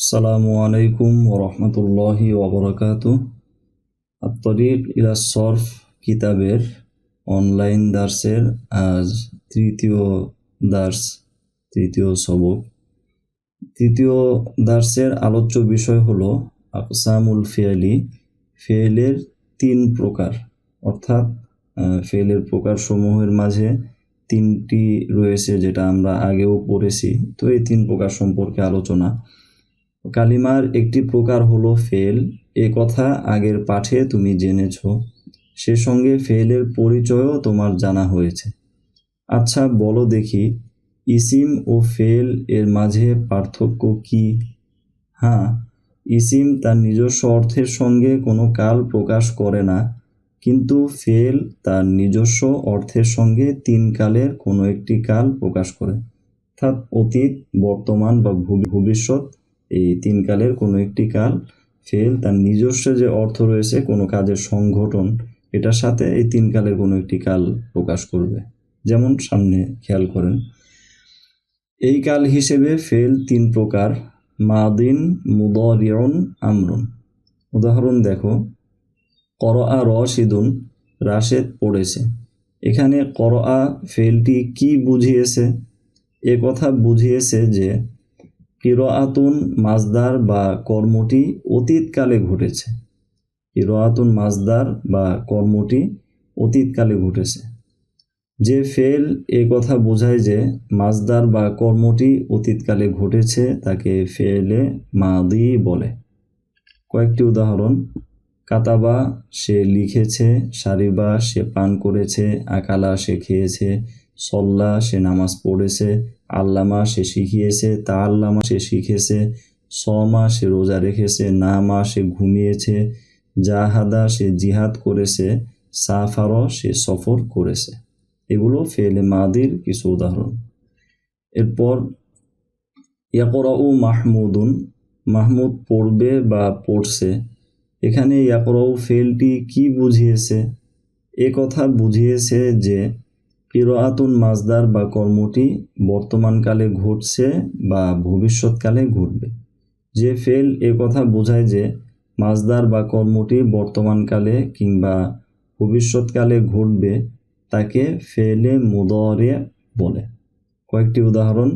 আসসালামু আলাইকুম ওয়া রাহমাতুল্লাহি ওয়া বারাকাতুহু। আত-তরিক ইলা সরফ কিতাবের অনলাইন দার্সের আজ তৃতীয় সবক। তৃতীয় দার্সের আলোচ্য বিষয় হলো আকসামুল ফি'লি, ফেলের 3 প্রকার, অর্থাৎ ফেলের প্রকারসমূহের মাঝে 3টি রয়েছে, যেটা আমরা আগেও পড়েছি। তো এই 3 প্রকার সম্পর্কে আলোচনা। কালিমার একটি প্রকার হলো ফেল, এ কথা আগের পাঠে তুমি জেনেছ। সে সঙ্গে ফেলের পরিচয়ও তোমার জানা হয়েছে। আচ্ছা বলো দেখি, ইসিম ও ফেল এর মাঝে পার্থক্য কি? হ্যাঁ, ইসিম তার নিজস্ব অর্থের সঙ্গে কোনো কাল প্রকাশ করে না, কিন্তু ফেল তার নিজস্ব অর্থের সঙ্গে 3 কালের কোনো একটি কাল প্রকাশ করে, অর্থাৎ অতীত, বর্তমান বা ভবিষ্যৎ, এই 3 কালের কোনো একটি কাল ফেল তার নিজস্ব যে অর্থ রয়েছে কোনো কাজের সংঘটন, এটার সাথে এই 3 কালের কোনো একটি কাল প্রকাশ করবে। যেমন সামনে খেয়াল করেন, এই কাল হিসেবে ফেল 3 প্রকার: মাদিন, মুদারিউন, আমরুন। উদাহরণ দেখো, করআ রাশিদুন, রাশেদ পড়েছে। এখানে করআ ফেলটি কি বুঝিয়েছে? এ কথা বুঝিয়েছে যে কিরাআতুন মাজদার বা কর্মটি অতীতকালে ঘটেছে। কিরাআতুন মাজদার বা কর্মটি অতীতকালে ঘটেছে। যে ফেল এ কথা বোঝায় যে মাজদার বা কর্মটি অতীতকালে ঘটেছে, তাকে ফেলে মাদি বলে। কয়েকটি উদাহরণ: কাতাবা, সে লিখেছে; সারিবা, সে পান করেছে; আকালা, সে খেয়েছে; সল্লা, সে নামাজ পড়েছে; আল্লামা, সে শিখিয়েছে; তাআল্লামা, সে শিখেছে; সমা, সে রোজা রেখেছে; নামা, সে ঘুমিয়েছে; জাহাদা, সে জিহাদ করেছে; সাফার, সে সফর করেছে। এগুলো ফেলে মাদির কিছু উদাহরণ। এরপর ইয়াকরাউ মাহমুদুন, মাহমুদ পড়বে বা পড়ছে। এখানে ইয়াকরাউ ফেলটি কি বুঝিয়েছে? এ কথা বুঝিয়েছে যে কিরাআতুন মাজদার বা কর্মটি বর্তমানকালে ঘটছে বা ভবিষ্যৎকালে ঘটবে। যে ফেল এ কথা বোঝায় যে মাজদার বা কর্মটি বর্তমানকালে কিংবা ভবিষ্যৎকালে ঘটবে, তাকে ফেলে মুদারি বলে। কয়েকটি উদাহরণ: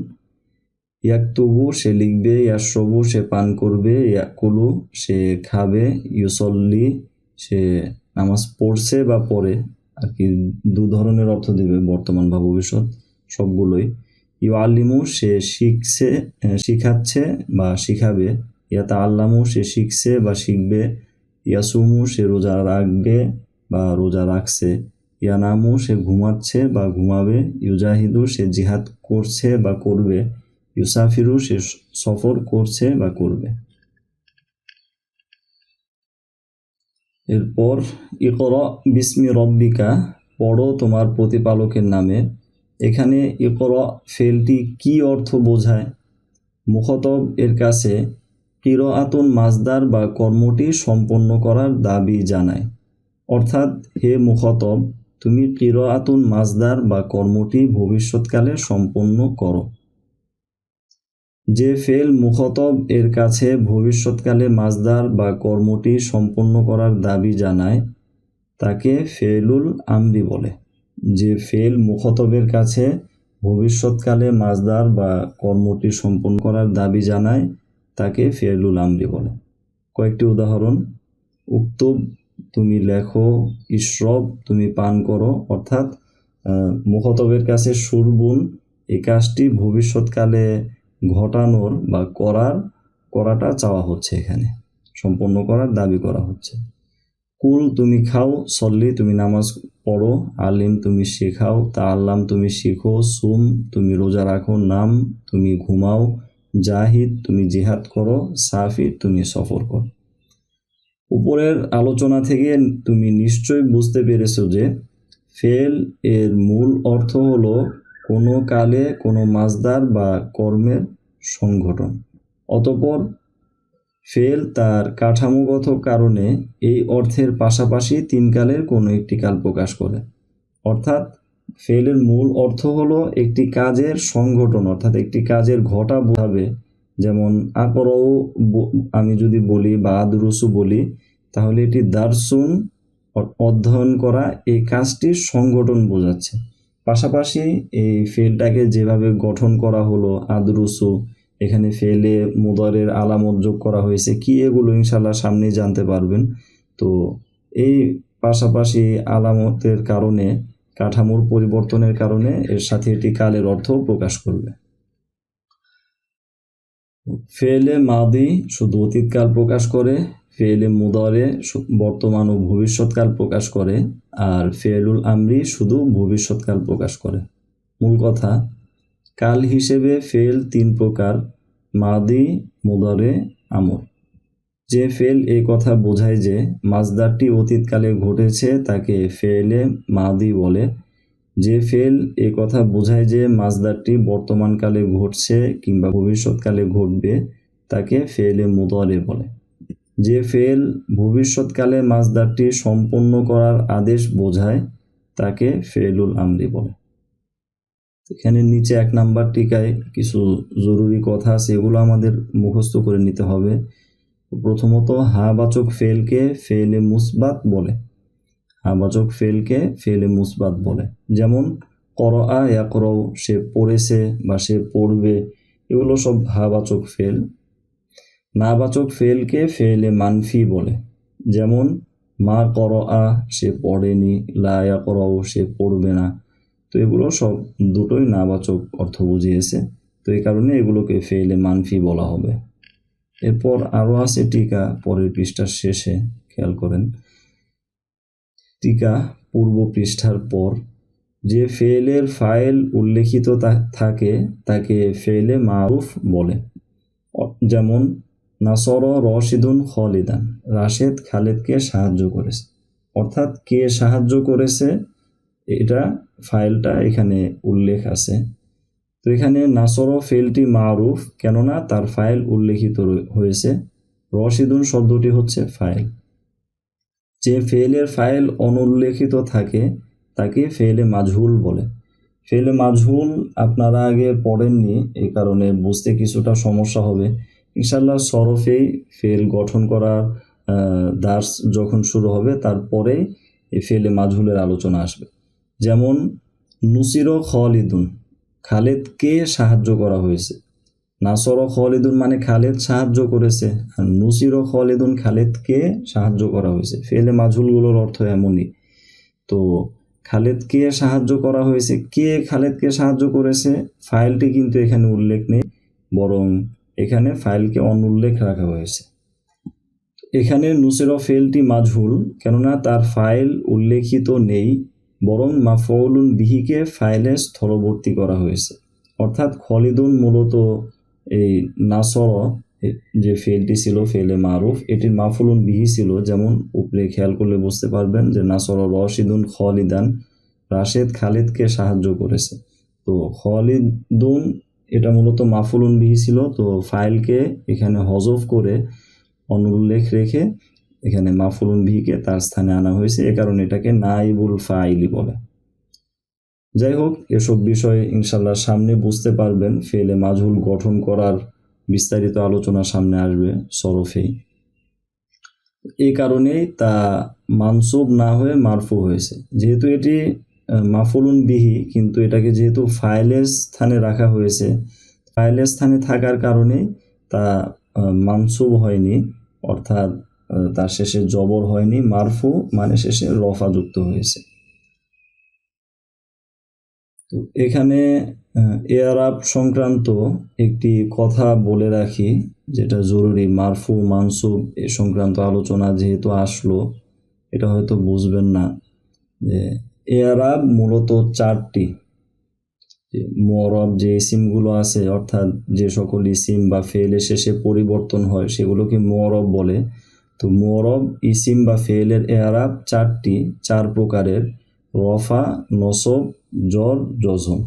ইয়াকতুবু, সে লিখবে; ইয়াশরবু, সে পান করবে; ইয়াকুলু, সে খাবে; ইউসল্লি, সে নামাজ পড়ছে বা পড়ে। আর কি 2 ধরনের অর্থ দিবে, বর্তমান বা ভবিষ্যৎ, সবগুলোই। ইউআল্লিমু, সে শিখাচ্ছে বা শিখাবে; ইয়াতাআল্লামু, সে শিখছে বা শিখবে; ইয়াসুমু, সে রোজা রাখবে বা রোজা রাখছে; ইয়ানামু, সে ঘুমাচ্ছে বা ঘুমাবে; ইউজাহিদু, সে জিহাদ করছে বা করবে; ইউসাফিরু, সে সফর করছে বা করবে। এরপর ইকরা বিসমি রব্বিকা, পড়ো তোমার প্রতিপালকের নামে। এখানে ইকরা ফেলটি কি অর্থ বোঝায়? মুখাতব এর কাছে কিরাআতুন মাজদার বা কর্মটি সম্পন্ন করার দাবি জানায়, অর্থাৎ হে মুখাতব, তুমি কিরাআতুন মাজদার বা কর্মটি ভবিষ্যৎকালে সম্পন্ন করো। যে ফেল মুখাতব এর কাছে ভবিষ্যৎকালে মাজদার বা কর্মটি সম্পন্ন করার দাবি জানায়, তাকে ফেলুল আমরি বলে। যে ফেল মুখাতবের কাছে ভবিষ্যৎকালে মাজদার বা কর্মটি সম্পন্ন করার দাবি জানায়, তাকে ফেলুল আমরি বলে। কয়েকটি উদাহরণ: উক্তুব, তুমি লেখো; ইশরব, তুমি পান করো। অর্থাৎ মুখাতবের কাছে শুরবুন, এই কাজটি ভবিষ্যৎকালে ঘটানোর বা করাটা চাওয়া হচ্ছে, এখানে সম্পন্ন করার দাবি করা হচ্ছে। কুল, তুমি খাও; সল্লি, তুমি নামাজ পড়ো; আলিম, তুমি শেখাও; তাআল্লাম, তুমি শিখো; সুম, তুমি রোজা রাখো; নাম, তুমি ঘুমাও; জাহিদ, তুমি জিহাদ করো; সাফির, তুমি সফর করো। উপরের আলোচনা থেকে তুমি নিশ্চয়ই বুঝতে পেরেছো যে ফেল এর মূল অর্থ হলো কোনো কালে কোনো মাজদার বা কর্মের সংঘটন। অতঃপর ফেল তার কাঠামোগত কারণে এই অর্থের পাশাপাশি 3 কালের কোনো একটি কাল প্রকাশ করে। অর্থাৎ ফেলের মূল অর্থ হলো একটি কাজের সংঘটন, অর্থাৎ একটি কাজের ঘটা বোঝাবে, যেমন আকরাউ আমি যদি বলি বা আদরুসু বলি, তাহলে এটি দারসুন অধ্যয়ন করা এই কাজটির সংগঠন বোঝাচ্ছে। পাশাপাশি এই ফেলটাকে যেভাবে গঠন করা হলো আদরুসু, এখানে ফেলে মুদারের আলামত যোগ করা হয়েছে কি, এগুলো ইনশাল্লাহ সামনেই জানতে পারবেন। তো এই পাশাপাশি আলামতের কারণে, কাঠামোর পরিবর্তনের কারণে এর সাথে এটি কালের অর্থ প্রকাশ করবে। ফেলে মাদি শুধু অতীতকাল প্রকাশ করে, ফেলে মুদারে বর্তমান ও ভবিষ্যৎকাল প্রকাশ করে, আর ফেলুল আমরি শুধু ভবিষ্যৎকাল প্রকাশ করে। মূল কথা, কাল হিসেবে ফেল 3 প্রকার: মাদি, মুদারে, আমর। যে ফেল এই কথা বোঝায় যে মাজদারটি অতীতকালে ঘটেছে তাকে ফেলে মাদি বলে। যে ফেল এই কথা বোঝায় যে মাজদারটি বর্তমানকালে ঘটছে কিংবা ভবিষ্যৎকালে ঘটবে তাকে ফেলে মুদারে বলে। যে ফেল ভবিষ্যৎকালে মাজদারটি সম্পন্ন করার আদেশ বোঝায় তাকে ফেলুল আমরি বলে। এখানে নিচে 1 নাম্বার টিকায় কিছু জরুরি কথা আছে, এগুলো আমাদের মুখস্থ করে নিতে হবে। প্রথমত, হাবাচক ফেলকে ফেলে মুসবাত বলে। হাবাচক ফেলকে ফেলে মুসবাত বলে, যেমন করআ ইয়াকরাউ, সে পড়েছে বা সে পড়বে, এগুলো সব হাবাচক ফেল। নাবাচক ফেলকে ফেলে মানফি বলে, যেমন মা করআ, সে পড়েনি, লা ইয়াকরাউ, সে পড়বে না। তো এগুলো সব দুটোই নাবাচক অর্থ বুঝিয়েছে, তো এই কারণে এগুলোকে ফেলে মানফি বলা হবে। এরপর আরও আছে টিকা পরের পৃষ্ঠার শেষে, খেয়াল করেন। টিকা পূর্ব পৃষ্ঠার পর, যে ফেলের ফাইল উল্লেখিত থাকে তাকে ফেলে মারুফ বলে। যেমন নাসর রশিদুন খালিদান, রাশেদ খালেদকে সাহায্য করেছে। অর্থাৎ কে সাহায্য করেছে এটা ফাইলটা এখানে উল্লেখ আছে। তো এখানে নাসর ফেলটি মারুফ, কেননা তার ফাইল উল্লেখিত হয়েছে। রশিদুন শব্দটি হচ্ছে ফাইল। যে ফেলের ফাইল অনুল্লেখিত থাকে তাকে ফেলে মাজহুল বলে। ফেলে মাজহুল আপনারা আগে পড়েননি, এই কারণে বুঝতে কিছুটা সমস্যা হবে। ইনশাল্লাহ সরফেই ফেল গঠন করার দার্স যখন শুরু হবে তারপরে এই ফেলে মাজহুলের আলোচনা আসবে। যেমন নুসির খালিদুন, খালেদকে সাহায্য করা হয়েছে। নাসর খালিদুন মানে খালেদ সাহায্য করেছে, আর নুসির খালিদুন খালেদকে সাহায্য করা হয়েছে। ফেলে মাজহুলগুলোর অর্থ এমনই। তো খালেদকে সাহায্য করা হয়েছে, কে খালেদকে সাহায্য করেছে ফাইলটি কিন্তু এখানে উল্লেখ নেই, বরং এখানে ফাইলকে অনুল্লেখ রাখা হয়েছে। এখানে নুসির ফেলটি মাজহুল, কেননা তার ফাইল উল্লেখিত নেই, বরং মাফউলুন বিহিকে ফাইলে স্থলবর্তী করা হয়েছে। অর্থাৎ খালিদুন মূলত এই নাসর যে ফেলটি ছিল ফেলে মারুফ, এটির মাফউলুন বিহি ছিল। যেমন উপরে খেয়াল করলে বুঝতে পারবেন যে নাসর রশিদুন খালিদান, রাশেদ খালেদকে সাহায্য করেছে। তো খালিদুন এটা মূলত মাফউলুন বিহি ছিল, তো ফাইলকে এখানে হজফ করে অনুল্লেখ রেখে এখানে মাফউলুন বিহিকে তার স্থানে আনা হয়েছে, এ কারণে এটাকে নাইবুল ফাইলি বলে। যাই হোক, এসব বিষয়ে ইনশাল্লাহ সামনে বুঝতে পারবেন। ফেলে মাজহুল গঠন করার বিস্তারিত আলোচনা সামনে আসবে সরফেই। এই কারণেই তা মানসুব না হয়ে মারফু হয়েছে। যেহেতু এটি মাফউলুন বিহি, কিন্তু এটাকে যেহেতু ফাইলের স্থানে রাখা হয়েছে, ফাইলের স্থানে থাকার কারণে তা মানসুব হয়নি, অর্থাৎ তার শেষে জবর হয়নি, মারফু মানে শেষে রফা যুক্ত হয়েছে। তো এখানে এআরাব সংক্রান্ত একটি কথা বলে রাখি, যেটা জরুরি। মারফু মানসুব এ সংক্রান্ত আলোচনা যেহেতু আসলো, এটা হয়তো বুঝবেন না যে এআরাব মূলত 4টি। মুআরাব যে ইসিমগুলো আছে, অর্থাৎ যে সকল ইসিম বা ফেলের শেষে পরিবর্তন হয় সেগুলোকে মুআরাব বলে। তো মুআরাব ইসিম বা ফেলের এআরাব 4টি, 4 প্রকারের: রফা, নসব, জর, জজম।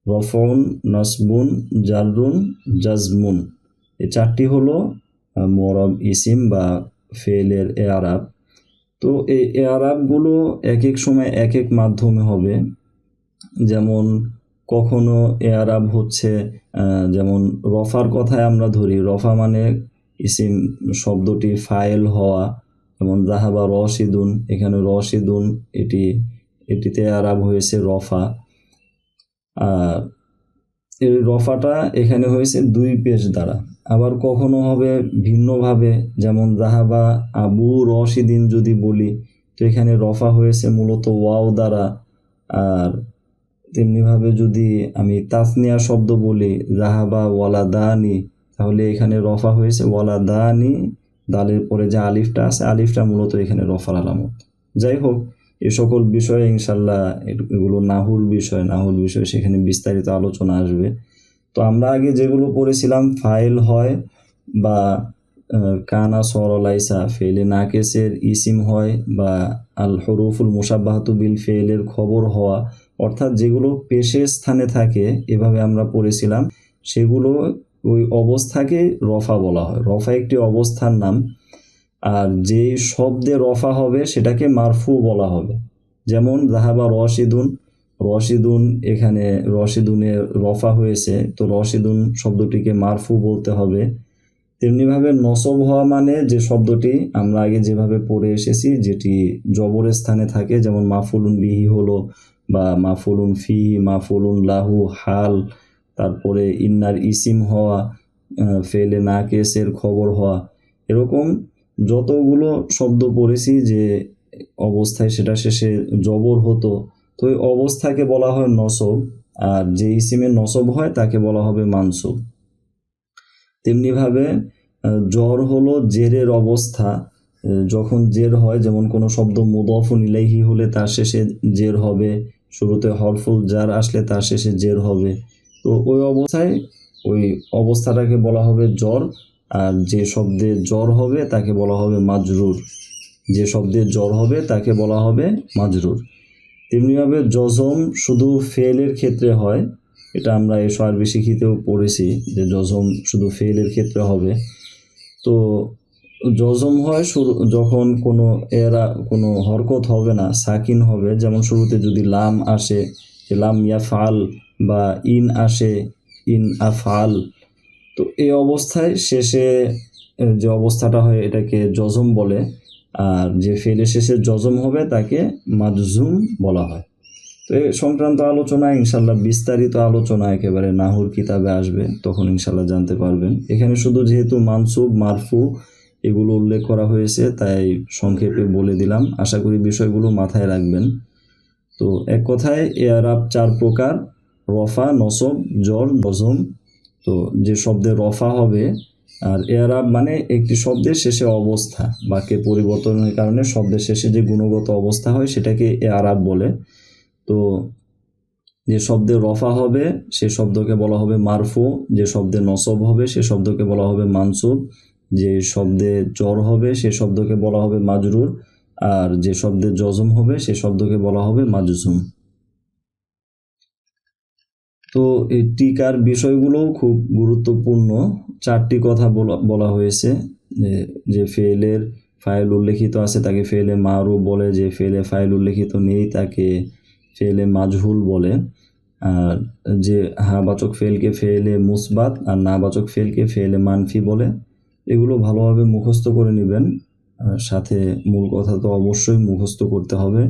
রফউন, নসবুন, জাররুন, জাজমুন, এই 4টি হলো মুআরাব ইসিম বা ফেলের এআরাব। তো এই এআরাবগুলো এক এক সময় এক এক মাধ্যমে হবে। যেমন কখনো এআরাব হচ্ছে যেমন রফার কথায় আমরা ধরি, রফা মানে ইসিম শব্দটি ফাইল হওয়া, যেমন যাহাবা রশিদুন, এখানে রশিদুন এটিতে এআরাব হয়েছে রফা। আর এই রফাটা এখানে হয়েছে দুই পেশ দ্বারা। আবার কখনো হবে ভিন্নভাবে, যেমন যাহাবা আবু রশিদিন যদি বলি, তো এখানে রফা হয়েছে মূলত ওয়াও দ্বারা। আর তেমনিভাবে যদি আমি তাসনিয়া শব্দ বলি যাহাবা ওয়ালাদানি, তাহলে এখানে রফা হয়েছে ওয়ালাদানি, দালের পরে যে আলিফটা আছে, আলিফটা মূলত এখানে রফার আলামত। যাই হোক, এ সকল বিষয়ে ইনশাল্লাহ এগুলো নাহুল বিষয়, সেখানে বিস্তারিত আলোচনা আসবে। তো আমরা আগে যেগুলো পড়েছিলাম, ফাইল হয় বা কানা সরলাইসা ফেলে নাকেসের ইসিম হয়, বা আল হরুফুল মুসাব্বাহাতু বিল ফেলের খবর হওয়া, অর্থাৎ যেগুলো পেশের স্থানে থাকে, এভাবে আমরা পড়েছিলাম। সেগুলো ওই অবস্থাকে রফা বলা হয়। রফা একটি অবস্থার নাম। আর যেই শব্দে রফা হবে সেটাকে মারফু বলা হবে। যেমন যাহাবা রশিদুন, এখানে রশিদুনে রফা হয়েছে, তো রশিদুন শব্দটিকে মারফু বলতে হবে। তেমনিভাবে নসব হওয়া মানে যে শব্দটি আমরা আগে যেভাবে পড়ে এসেছি, যেটি জবরের স্থানে থাকে, যেমন মাফুলুন বিহি হলো, বা মাফুলুন ফিহি, মাফুলুন লাহু, হাল, তারপরে ইন্নার ইসিম হওয়া, ফেলে নাকেসের খবর হওয়া, এরকম যতগুলো শব্দ পড়েছি যে অবস্থায় সেটা শেষে জবর হতো, তো ওই অবস্থাকে বলা হয় নসব। আর যে ইসিমে নসব হয় তাকে বলা হবে মানসুব। তেমনিভাবে জ্বর হলো জেরের অবস্থা। যখন জের হয়, যেমন কোনো শব্দ মুদাফুন ইলাইহি হলে তার শেষে জের হবে, শুরুতে হরফুল জার আসলে তার শেষে জের হবে। তো ওই অবস্থাটাকে বলা হবে জ্বর। আর যে শব্দে জ্বর হবে তাকে বলা হবে মাজরুর। তেমনিভাবে জজম শুধু ফেলের ক্ষেত্রে হয়। এটা আমরা এই আরবি শিখিতেও পড়েছি যে জজম শুধু ফেলের ক্ষেত্রে হবে। তো জজম হয় যখন কোনো হরকত হবে না, সাকিন হবে। যেমন শুরুতে যদি লাম আসে, লাম ইয়াফআল, বা ইন আসে, ইন আফআল, তো এই অবস্থায় শেষে যে অবস্থাটা হয় এটাকে জজম বলে। আর যে ফেলের শেষে জজম হবে তাকে মাজজুম বলা হয়। তো এই সংক্রান্ত আলোচনা ইনশাল্লাহ, বিস্তারিত আলোচনা একেবারে নাহুর কিতাবে আসবে, তখন ইনশাল্লাহ জানতে পারবেন। এখানে শুধু যেহেতু মানসুব, মারফু এগুলো উল্লেখ করা হয়েছে, তাই সংক্ষেপে বলে দিলাম। আশা করি বিষয়গুলো মাথায় রাখবেন। তো এক কথায় এআরাব 4 প্রকার: রফা, নসব, জর, জজম। তো যে শব্দে রফা হবে, আর এআরাব মানে একটি শব্দের শেষে অবস্থা, বাক্যে পরিবর্তনের কারণে শব্দের শেষে যে গুণগত অবস্থা হয় সেটাকে এআরাব বলে। তো যে শব্দে রফা হবে সে শব্দকে বলা হবে মারফু, যে শব্দে নসব হবে সে শব্দকে বলা হবে মানসুব, যে শব্দে জর হবে সে শব্দকে বলা হবে মাজরুর, আর যে শব্দে জজম হবে সে শব্দকে বলা হবে মাজজুম। তো এই টিকার বিষয়গুলোও খুব গুরুত্বপূর্ণ। 4টি কথা বলা হয়েছে। যে ফেলের ফাইল উল্লেখিত আছে তাকে ফেলে মারুফ বলে, যে ফেলে ফাইল উল্লেখিত নেই তাকে ফেলে মাজহুল বলে, আর যে হাবাচক ফেলকে ফেলে মুসবাত আর নাবাচক ফেলকে ফেলে মানফি বলে। এগুলো ভালোভাবে মুখস্থ করে নেবেন। সাথে মূল কথা তো অবশ্যই মুখস্থ করতে হবে,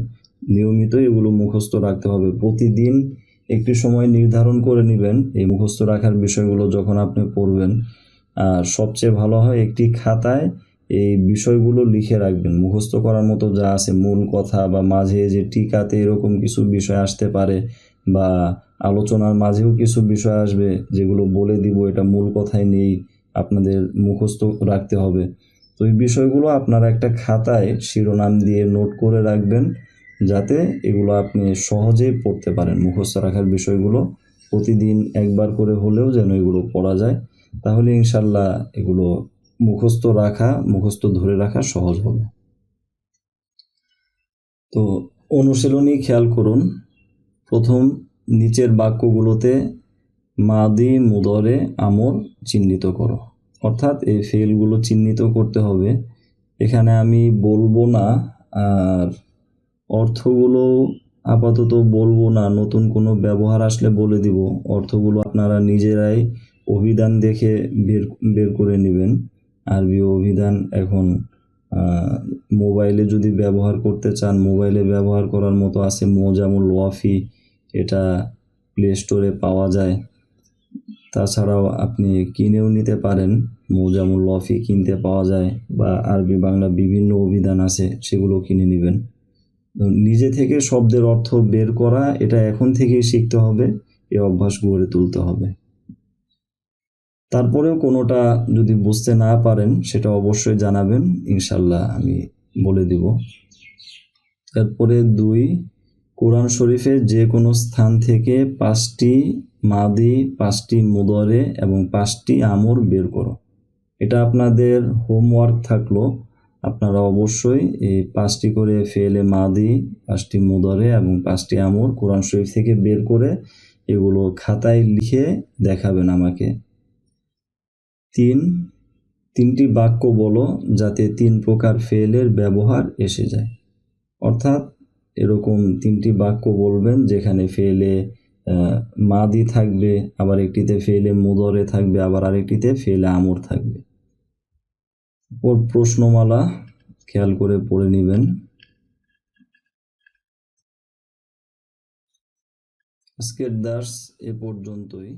নিয়মিত এগুলো মুখস্থ রাখতে হবে। প্রতিদিন একটি সময় নির্ধারণ করে নেবেন এই মুখস্থ রাখার বিষয়গুলো যখন আপনি পড়বেন। আর সবচেয়ে ভালো হয় একটি খাতায় এই বিষয়গুলো লিখে রাখবেন, মুখস্থ করার মতো যা আছে মূল কথা, বা মাঝে যে টিকাতে এরকম কিছু বিষয় আসতে পারে, বা আলোচনার মাঝেও কিছু বিষয় আসবে যেগুলো বলে দিব এটা মূল কথায় নেই, আপনাদের মুখস্থ রাখতে হবে। তো এই বিষয়গুলো আপনারা একটা খাতায় শিরোনাম দিয়ে নোট করে রাখবেন, যাতে এগুলো আপনি সহজেই পড়তে পারেন। মুখস্থ রাখার বিষয়গুলো প্রতিদিন একবার করে হলেও যেন এগুলো পড়া যায়, তাহলে ইনশাল্লাহ এগুলো মুখস্থ ধরে রাখা সহজ হবে। তো অনুশীলনী খেয়াল করুন। প্রথম, নিচের বাক্যগুলোতে মাদি, মুদরে, আমর চিহ্নিত করো। অর্থাৎ এই ফেলগুলো চিহ্নিত করতে হবে। এখানে আমি বলবো না, আর অর্থগুলো আপাতত বলবো না, নতুন কোনো ব্যবহার আসলে বলে দিব। অর্থগুলো আপনারা নিজেরাই অভিধান দেখে বের বের করে নেবেন। আরবি অভিধান এখন মোবাইলে যদি ব্যবহার করতে চান, মোবাইলে ব্যবহার করার মতো আছে মোজামুল ওয়াফি, এটা প্লে স্টোরে পাওয়া যায়। তাছাড়াও আপনি কিনেও নিতে পারেন, মোজামুল ওয়াফি কিনতে পাওয়া যায়, বা আরবি বাংলা বিভিন্ন অভিধান আছে, সেগুলো কিনে নেবেন। নিজে থেকে শব্দের অর্থ বের করা, এটা এখন থেকেই শিখতে হবে, এই অভ্যাস গড়ে তুলতে হবে। তারপরেও কোনোটা যদি বুঝতে না পারেন সেটা অবশ্যই জানাবেন, ইনশাল্লাহ আমি বলে দিব। তারপরে 2, কোরআন শরীফের যে কোনো স্থান থেকে 5টি মাদি, 5টি মুদরে এবং 5টি আমর বের করো। এটা আপনাদের হোমওয়ার্ক থাকলো। আপনারা অবশ্যই এই 5টি করে ফেলে মাদি, 5টি মুদরে এবং 5টি আমর কোরআন শরীফ থেকে বের করে এগুলো খাতায় লিখে দেখাবেন আমাকে। 3টি বাক্য বলো যাতে 3 প্রকার ফেলের ব্যবহার এসে যায়। অর্থাৎ এরকম 3টি বাক্য বলবেন যেখানে ফেলে মাদি থাকবে, আবার একটিতে ফেলে মুদরে থাকবে, আবার আরেকটিতে ফেলে আমর থাকবে। ওর প্রশ্নমালা খেয়াল করে পড়ে নেবেন। আজকের দার্স এ পর্যন্তই।